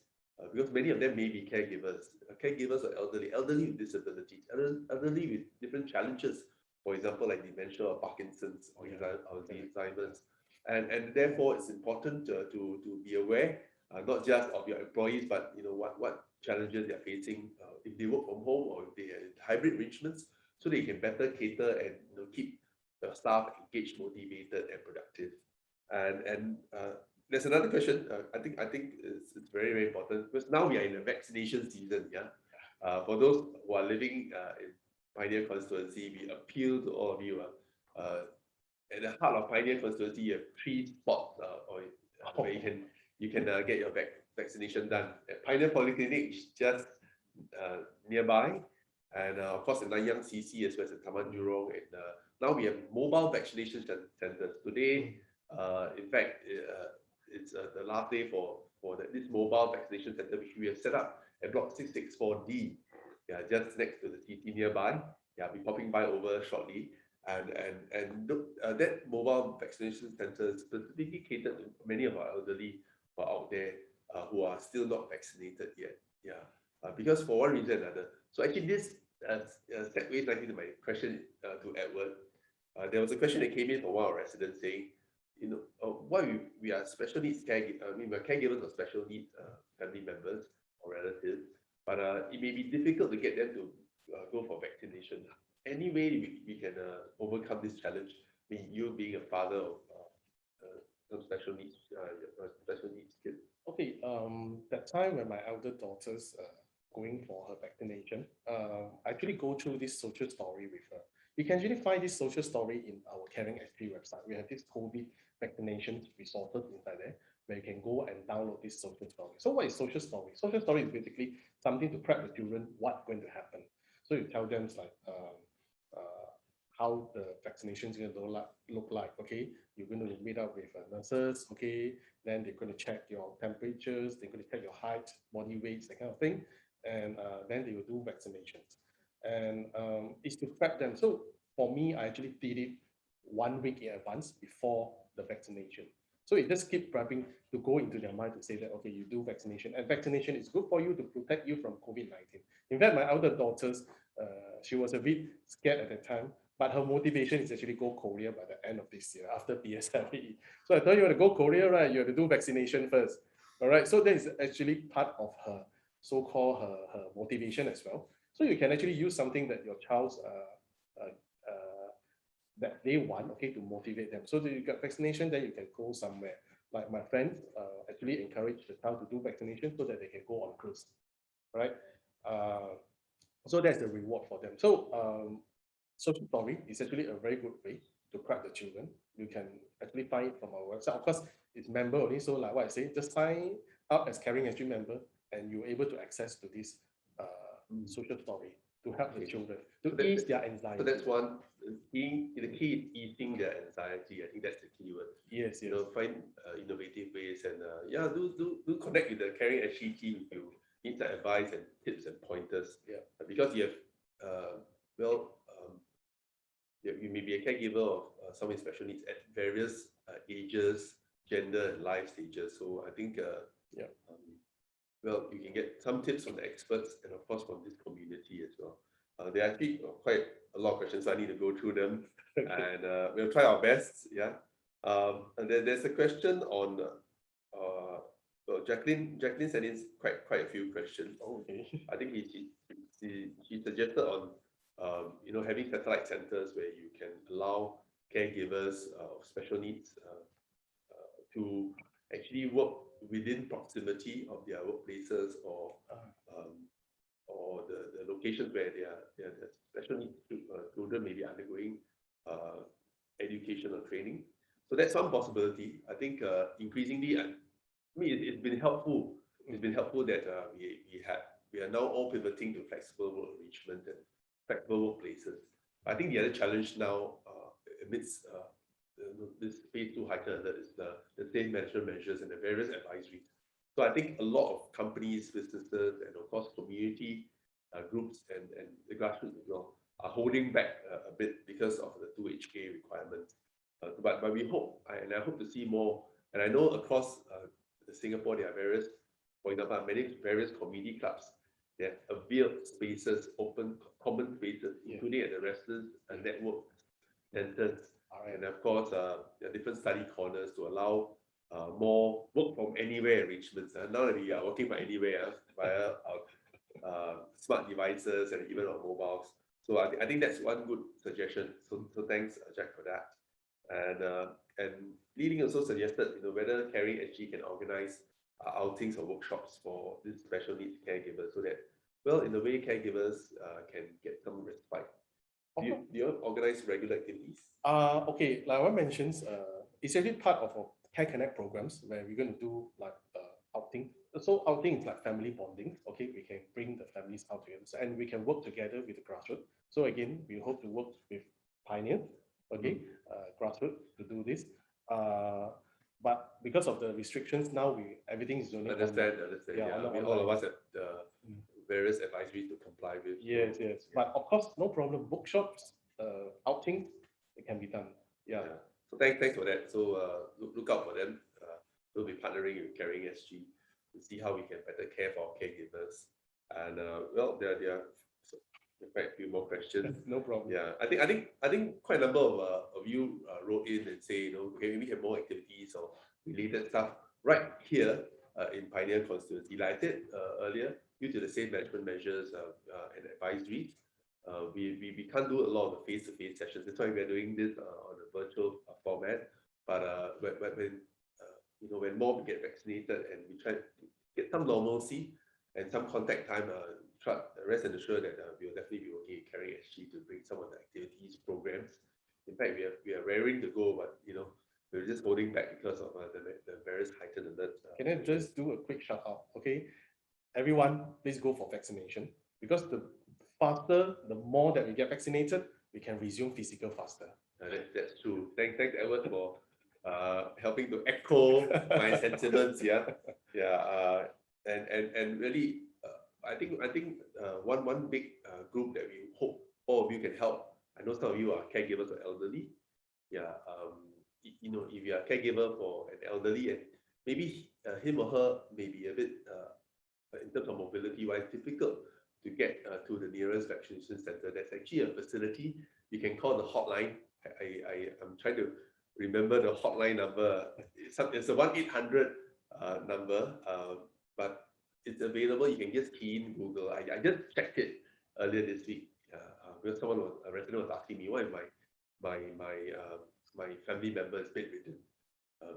because many of them may be caregivers. Caregivers are elderly with disabilities, elderly with different challenges. For example, like dementia or Parkinson's or Alzheimer's. And therefore, it's important to be aware not just of your employees, but what challenges they're facing if they work from home or if they are in hybrid arrangements, so they can better cater and keep the staff engaged, motivated, and productive. And there's another question. I think it's very, very important because now we are in a vaccination season. Yeah, for those who are living in Pioneer constituency, we appeal to all of you. At the heart of Pioneer constituency, you have 3 spots where you can get your vaccination done. At Pioneer Polyclinic is just nearby, and of course in Nanyang CC as well as in Taman Jurong. And now we have mobile vaccination centers. Today, in fact, it's the last day for this mobile vaccination center which we have set up at Block 664D. Yeah, just next to the CT nearby. Yeah, I'll be popping by over shortly. And that mobile vaccination center is specifically catered to many of our elderly who are out there who are still not vaccinated yet. Yeah, because for one reason or another. So actually, this segues nicely to my question to Edward. There was a question that came in from one of our residents saying, why we are special needs caregivers. I mean, we're caregivers of special needs family members or relatives, but it may be difficult to get them to go for vaccination. Any way we can overcome this challenge? I mean, you being a father of some special needs kid. Okay, that time when my elder daughter's going for her vaccination, I actually go through this social story with her. You can actually find this social story in our caregi website. We have this COVID vaccination resources inside there where you can go and download this social story. So what is social story? Social story is basically something to prep the children what's going to happen. So you tell them like how the vaccination is going to look like. Okay, you're going to meet up with nurses. Okay, then they're going to check your temperatures, they're going to check your height, body weights, that kind of thing, and then they will do vaccinations. And it's to prep them. So for me, I actually did it 1 week in advance before the vaccination. So it just keep prepping to go into their mind to say that, okay, you do vaccination, and vaccination is good for you to protect you from COVID-19. In fact, my elder daughters, she was a bit scared at the time, but her motivation is actually go Korea by the end of this year after PSLE. So I thought you want to go Korea, right? You have to do vaccination first. All right. So that is actually part of her so-called her motivation as well. So you can actually use something that your child's that they want, okay, to motivate them. So that you get vaccination, then you can go somewhere. Like my friends actually encourage the child to do vaccination so that they can go on cruise, right? So that's the reward for them. So social story is actually a very good way to prep the children. You can actually find it from our website. Of course, it's member only. So like what I say, just sign up as caregi member, and you're able to access to this social story to help the children to ease their anxiety. So that's one. The key is easing their anxiety. I think that's the key word. Yes. Find innovative ways and do connect with the caregi team if you need the advice and tips and pointers. Yeah. Because you have you may be a caregiver of someone with special needs at various ages, gender, and life stages. So I think you can get some tips from the experts and of course from this community as well. They're actually quite a lot of questions, so I need to go through them, and we'll try our best. Yeah. And then there's a question on well, Jacqueline sent in quite a few questions. Okay. I think she suggested on having satellite centers where you can allow caregivers of special needs to actually work within proximity of their workplaces or the locations where their special needs children may be undergoing education or training. So that's one possibility. I think increasingly, I mean, it's been helpful. It's been helpful that we are now all pivoting to flexible work arrangement and flexible workplaces. I think the other challenge now amidst this phase 2 heightened alert is the same management measures and the various advisories. So I think a lot of companies, businesses, and of course community groups and the grassroots as well are holding back a bit because of the 2HK requirements. But we hope, and I hope to see more. And I know across Singapore there are various, for example, many various community clubs that availed spaces, open common spaces, including at the residence and network centers. And of course, there are different study corners to allow more work from anywhere arrangements. Now that we are working from anywhere via our smart devices and even on mobiles. So I think that's one good suggestion. So thanks, Jack, for that. And Leading also suggested, whether caregi can organize outings or workshops for these special needs caregivers, so that, well, in a way, caregivers can get some respite. Do you organize regular activities? Okay, like I mentioned, it's actually part of our Care Connect programs where we're going to do like outing. So outing is like family bonding. Okay, we can bring the families out together, and we can work together with the grassroots. So again, we hope to work with Pioneer, okay, grassroots to do this. But because of the restrictions now, everything is only understand. Yeah, I mean, all of us have various advisories to comply with. Yes. But of course, no problem. Bookshops, outings, it can be done. Yeah. So thanks for that. So look out for them. We'll be partnering with Caring SG to see how we can better care for our caregivers. And well, there are quite a few more questions. No problem. Yeah, I think quite a number of you wrote in and say, can we have more activities or related stuff right here in Pioneer constituency. Like I said earlier, due to the same management measures and advisories, we can't do a lot of the face-to-face sessions. That's why we're doing this on a virtual format. But when more get vaccinated and we try to get some normalcy and some contact time, rest and assured that we will definitely be working with Caring SG to bring some of the activities, programs. In fact, we are raring to go, but we're just holding back because of the various heightened alerts. Can I just do a quick shout out? Okay, everyone, please go for vaccination, because the faster, the more that we get vaccinated, we can resume physical faster. That's true. Thanks, Edward, for helping to echo my sentiments. And really, I think one big group that we hope all of you can help. I know some of you are caregivers of elderly. If you are a caregiver for an elderly and maybe him or her may be a bit in terms of mobility wise difficult to get to the nearest vaccination center, there's actually a facility you can call the hotline. I'm trying to remember the hotline number. It's a 1-800 number, but it's available. You can just key in Google. I just checked it earlier this week because a resident was asking me why my family member is bedridden,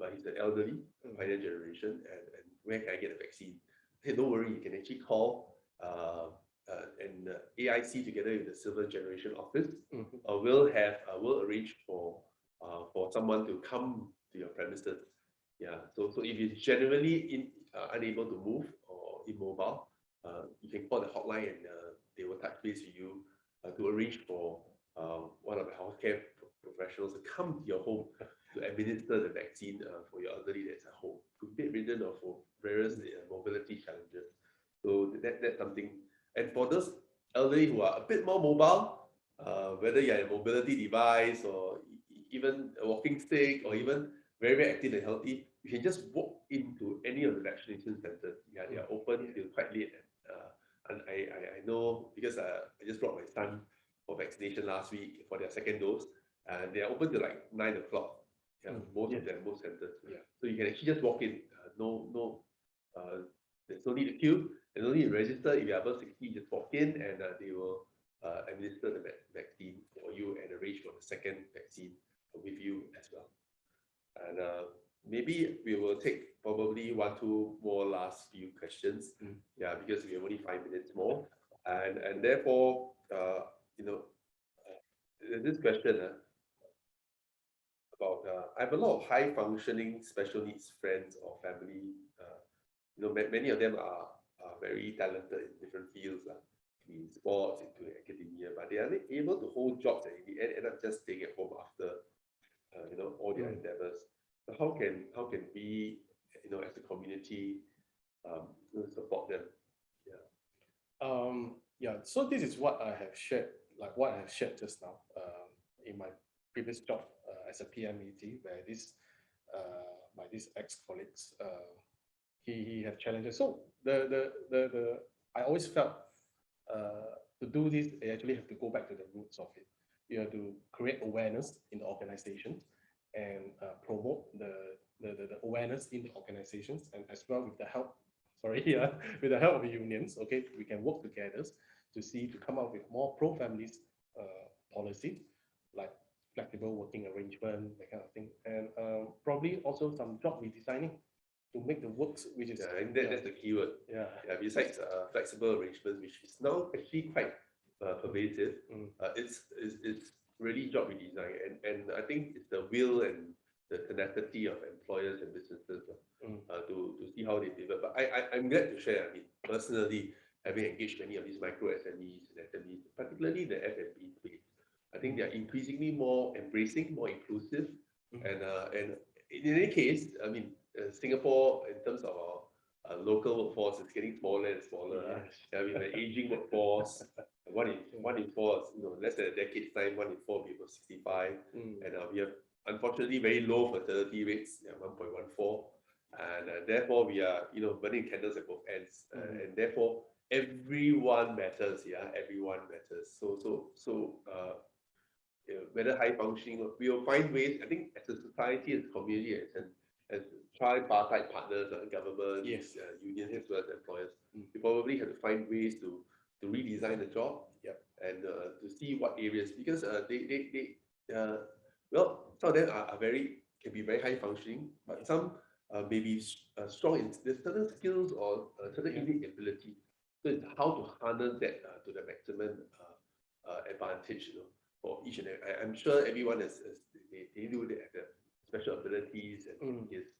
but he's an elderly, pioneer generation, and where can I get a vaccine? Hey, don't worry, you can actually call and AIC together with the Silver Generation Office will arrange for someone to come to your premises. So if you're generally unable to move or immobile, you can call the hotline and they will touch base with you to arrange for one of the healthcare professionals to come to your home to administer the vaccine for your elderly that's at home, to bedridden or for various mobility challenges. So that's something. And for those elderly who are a bit more mobile, whether you're a mobility device or even a walking stick or even very, very active and healthy, you can just walk into any of the vaccination centers. They are open till quite late. And I know because I just brought my son for vaccination last week for their second dose, and they are open to like 9 o'clock. Yeah, most of them, most centers. Yeah. So you can actually just walk in. There's no need to queue. There's no need to register. If you're above 60, just walk in, and they will administer the vaccine for you and arrange for the second vaccine with you as well. And maybe we will take probably 1, 2 more last few questions. Yeah, because we have only 5 minutes more, and therefore, this question about I have a lot of high functioning special needs friends or family. Many of them are very talented in different fields, in sports, into academia, but they are not able to hold jobs and in the end up just staying at home after all their endeavors. So how can we, as a community, support them? Yeah. So this is what I have shared, like what I have shared just now, in my previous job as a PMET, where my these ex-colleagues, he had challenges. So I always felt to do this, you actually have to go back to the roots of it. You have to create awareness in the organization and promote the awareness in the organizations, and as well with the help, with the help of the unions, okay, we can work together to come up with more pro-families policy, like flexible working arrangement, that kind of thing, and probably also some job redesigning to make the works, which is and that's the keyword. Yeah. Besides flexible arrangements, which is now actually quite pervasive, it's really job redesign, and I think it's the will and the tenacity of employers and businesses to see how they pivot. But I'm glad to share. I mean, personally, having engaged many of these micro SMEs and SMEs, particularly the F&B space, I think they are increasingly more embracing, more inclusive, and in any case, I mean, Singapore, in terms of our local workforce, is getting smaller and smaller. Yes. We have an aging workforce. One in four, less than a decade's time, 1 in 4 people 65, and we have unfortunately very low fertility rates, 1.14, and therefore we are burning candles at both ends, and therefore everyone matters. Everyone matters. So whether high functioning, we will find ways. I think as a society, as a community, as tripartite partners, government, unions, as well as employers, we probably have to find ways to redesign the job, and to see what areas, because some of them can be very high functioning, but some may be strong in there's certain skills or certain innate ability. So it's how to harness that to the maximum advantage, for each and every. I'm sure everyone they do the special abilities and gifts.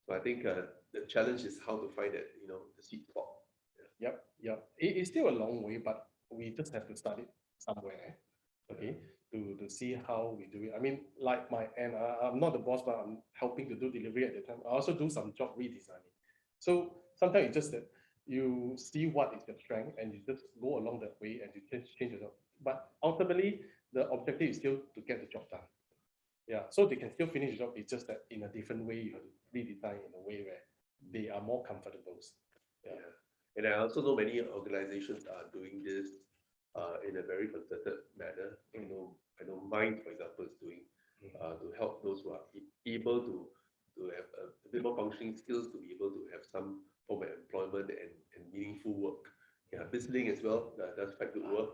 So I think the challenge is how to find that the sweet spot. Yep. It's still a long way, but we just have to start it somewhere, okay, to see how we do it. I mean, like I'm not the boss, but I'm helping to do delivery at the time. I also do some job redesigning. So sometimes it's just that you see what is your strength and you just go along that way and you change it up. But ultimately, the objective is still to get the job done. Yeah, so they can still finish the job. It's just that in a different way, you have to redesign in a way where they are more comfortable. Yeah. And I also know many organizations are doing this in a very concerted manner. I know Mind, for example, is doing to help those who are able to have a bit more functioning skills, to be able to have some form of employment and meaningful work. BizLink as well does quite good work.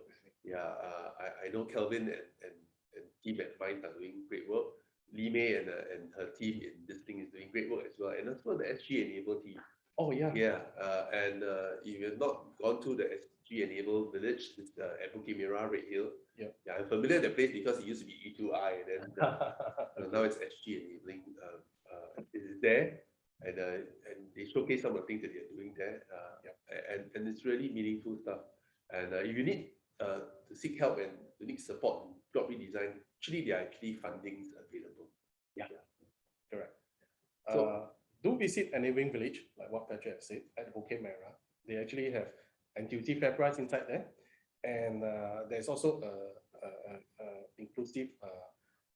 I know Kelvin and team at Mind are doing great work. Li Mei and her team in BizLink is doing great work as well, and as well the SG Enable team. Oh yeah. And if you've not gone to the SG Enable village, it's at Bukit Merah, Red Hill. I'm familiar with the place because it used to be E2I, and then now it's SG Enabling. It's there, and they showcase some of the things that they're doing there. And it's really meaningful stuff. And if you need to seek help and you need support in job redesign, there are actually fundings available. Correct. So do visit Enabling Village, like what Patrick has said, at Bukit Merah. They actually have NTUC FairPrice inside there, and there's also a inclusive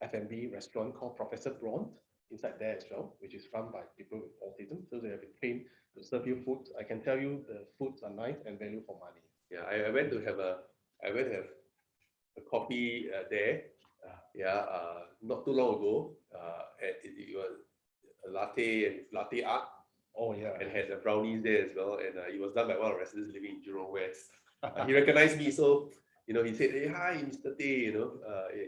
F&B restaurant called Professor Braun inside there as well, which is run by people with autism. So they have been trained to serve you food. I can tell you the foods are nice and value for money. I went to have coffee there. Not too long ago. It was a latte art, Oh yeah. and had brownies there as well. And it was done by one of the residents living in Jurong West. He recognized me, so he said, "Hey, hi, Mr. Tay.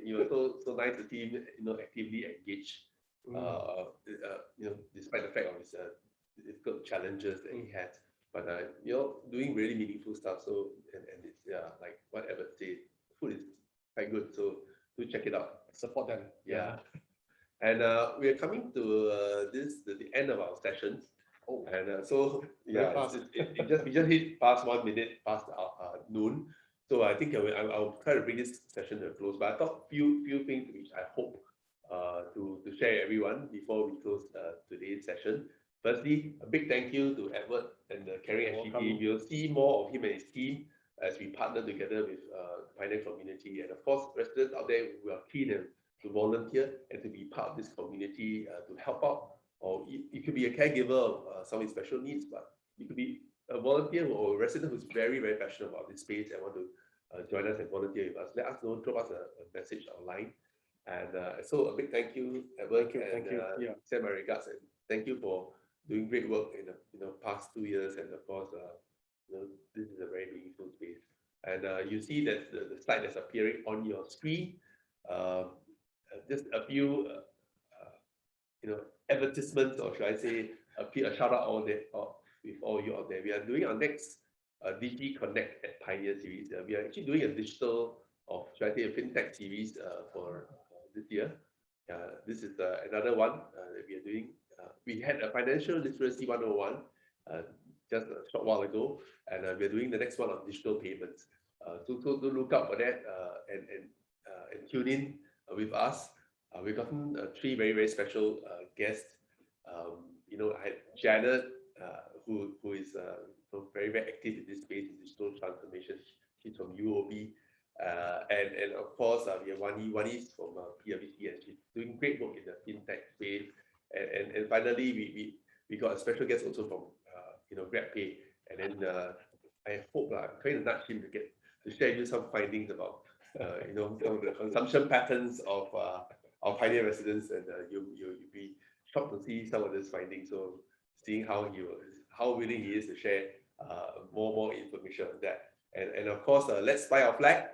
You were so nice to see him, actively engaged. Despite the fact of his difficult challenges that he had, but doing really meaningful stuff. So and it's like what Albert said, food is quite good. So do check it out. Support them. Yeah. And we are coming to the end of our sessions. Oh, And so very fast. we just hit past 1 minute past noon. So I think I'll try to bring this session to a close. But I thought few things which I hope to share everyone before we close today's session. Firstly, a big thank you to Edward and the Caring SG team. You'll see more of him and his team as we partner together with the Pioneer community, and of course residents out there who are keen to volunteer and to be part of this community to help out. Or you could be a caregiver of someone with special needs, but you could be a volunteer or a resident who's very, very passionate about this space and want to join us and volunteer with us. Let us know, drop us a message online. And so a big thank you, Edward. Thank you. Yeah. Send my regards, and thank you for doing great work in the past 2 years. And of course, this is a very meaningful space. And you see that the slide that's appearing on your screen. Just a few, advertisements, or should I say, a shout out all there with all you out there. We are doing our next Digi Connect at Pioneer series. We are actually doing a digital, or should I say, a fintech series for this year. This is another one that we are doing. We had a financial literacy 101 just a short while ago, and we're doing the next one on digital payments. So look out for that and tune in with us. We've gotten 3 very, very special guests. I had Janet, who is very, very active in this space in digital transformation. She's from UOB. And of course, we have Wani is from PwC, and she's doing great work in the fintech space. And finally, we got a special guest also from GrabPay. And then I hope I'm trying to nudge him to share you some findings about some of the consumption patterns of our Pioneer residents, and you'll be shocked to see some of these findings. So seeing how willing he is to share more information on that. And of course, let's fly our flag.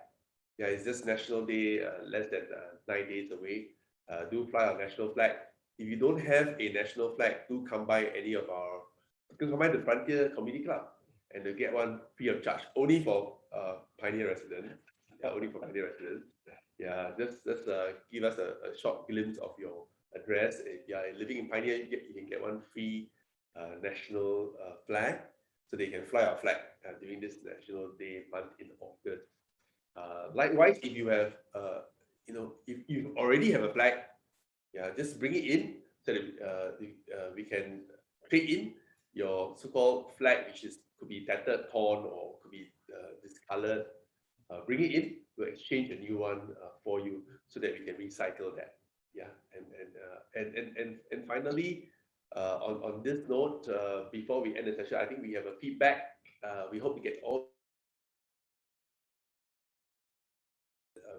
Yeah, it's just National Day, less than 9 days away. Do fly our national flag. If you don't have a national flag, do come by the Frontier Community Club, and they'll get one free of charge, only for Pioneer residents. Yeah, only for Pioneer residents. Yeah, just give us a short glimpse of your address. If you are living in Pioneer, you can get one free national flag, so they can fly our flag during this National Day month in August. Likewise, if you have, if you already have a flag, just bring it in so that we can trade in your so-called flag, which could be tattered, torn, or could be discolored. Bring it in. We'll exchange a new one for you so that we can recycle that. Yeah, and finally, on this note, before we end the session, I think we have a feedback. We hope to get all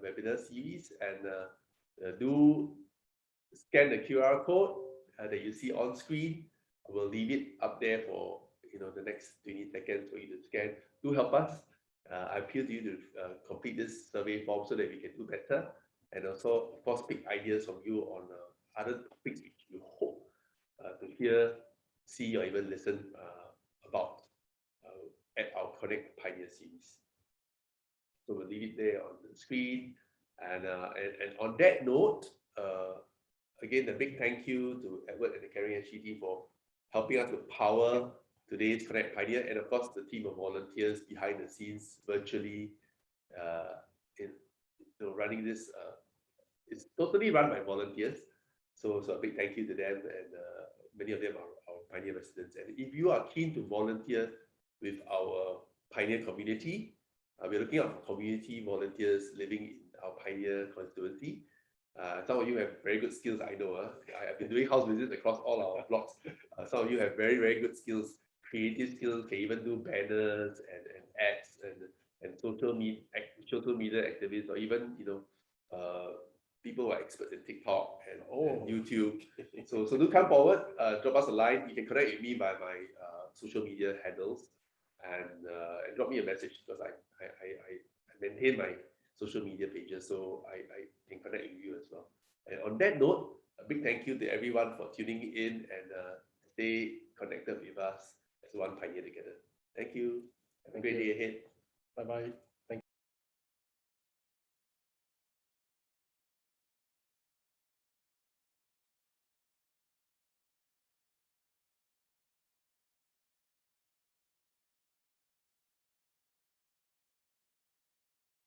webinar series, and do scan the QR code that you see on screen. We'll leave it up there for the next 20 seconds for you to scan. Do help us. I appeal to you to complete this survey form so that we can do better, and also, of course, pick ideas from you on other topics which you hope to hear, see, or even listen about at our Connect Pioneer series. So we'll leave it there on the screen. And on that note, again, a big thank you to Edward and the Caring SG team for helping us to power today's Connect Pioneer, and of course the team of volunteers behind the scenes virtually in running this. It's totally run by volunteers. So a big thank you to them, and many of them are our Pioneer residents. And if you are keen to volunteer with our Pioneer community, we're looking at community volunteers living in our Pioneer constituency. Some of you have very good skills, I know. I've been doing house visits across all our blocks. Some of you have very, very good skills, creative skills, can even do banners and ads, and and social media activists, or even people who are experts in TikTok and YouTube. So do come forward, drop us a line. You can connect with me by my social media handles, and drop me a message, because I maintain my social media pages, so I can connect with you as well. And on that note, a big thank you to everyone for tuning in, and stay connected with us as one pioneer together. Thank you. Have a great day ahead. Bye bye.